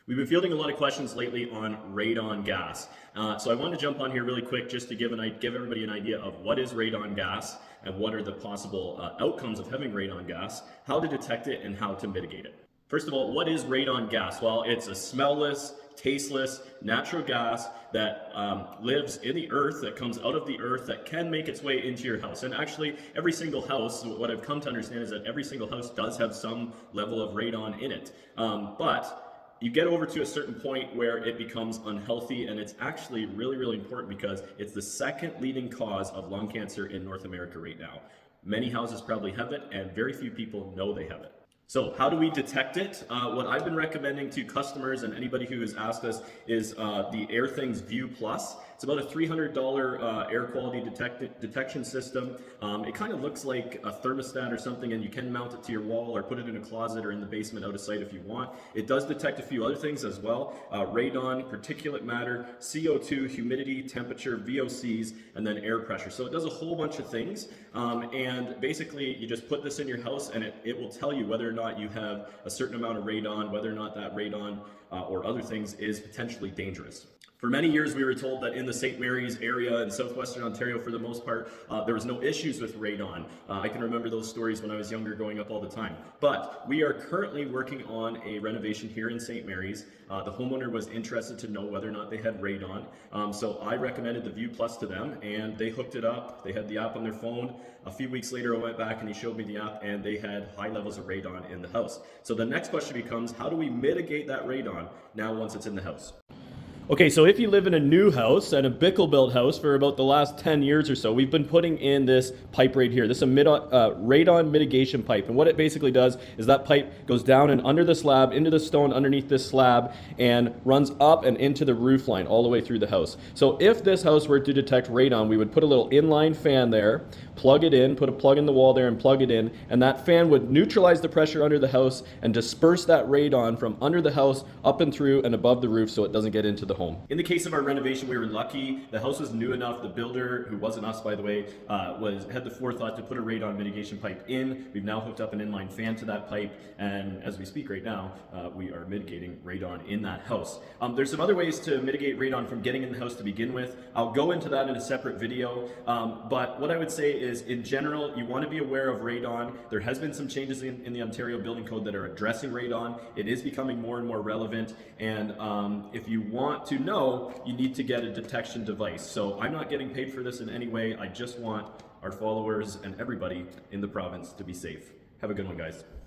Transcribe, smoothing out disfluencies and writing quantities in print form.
We've been fielding a lot of questions lately on radon gas. So I want to jump on here really quick just to give everybody an idea of what is radon gas and what are the possible outcomes of having radon gas, how to detect it, and how to mitigate it. First of all, what is radon gas? Well, it's a smellless, tasteless, natural gas that lives in the earth, that comes out of the earth, that can make its way into your house. And actually, every single house, what I've come to understand is that every single house does have some level of radon in it. But you get over to a certain point where it becomes unhealthy, and it's actually really, really important because it's the second leading cause of lung cancer in North America right now. Many houses probably have it, and very few people know they have it. So how do we detect it? What I've been recommending to customers and anybody who has asked us is the AirThings View Plus. It's about a $300 air quality detection system. It kind of looks like a thermostat or something, and you can mount it to your wall or put it in a closet or in the basement out of sight if you want. It does detect a few other things as well. Radon, particulate matter, CO2, humidity, temperature, VOCs, and then air pressure. So it does a whole bunch of things. And basically you just put this in your house and it will tell you whether or not you have a certain amount of radon, whether or not that radon or other things is potentially dangerous. For many years, we were told that in the St. Mary's area in southwestern Ontario, for the most part, there was no issues with radon. I can remember those stories when I was younger growing up all the time. But we are currently working on a renovation here in St. Mary's. The homeowner was interested to know whether or not they had radon. So I recommended the View Plus to them, and they hooked it up. They had the app on their phone. A few weeks later, I went back and he showed me the app, and they had high levels of radon in the house. So the next question becomes, how do we mitigate that radon now once it's in the house? Okay, so if you live in a new house and a Bickle-built house for about the last 10 years or so, we've been putting in this pipe right here. This is a radon mitigation pipe. And what it basically does is that pipe goes down and under the slab, into the stone underneath this slab, and runs up and into the roof line all the way through the house. So if this house were to detect radon, we would put a little inline fan there, plug it in, put a plug in the wall there and plug it in, and that fan would neutralize the pressure under the house and disperse that radon from under the house up and through and above the roof so it doesn't get into the home. In the case of our renovation, we were lucky. The house was new enough. The builder, who wasn't us by the way, had the forethought to put a radon mitigation pipe in. We've now hooked up an inline fan to that pipe, and as we speak right now, we are mitigating radon in that house. There's some other ways to mitigate radon from getting in the house to begin with. I'll go into that in a separate video, but what I would say is, in general, you want to be aware of radon. There has been some changes in the Ontario Building Code that are addressing radon. It is becoming more and more relevant, and if you want to know, you need to get a detection device. So I'm not getting paid for this in any way. I just want our followers and everybody in the province to be safe. Have a good one, guys.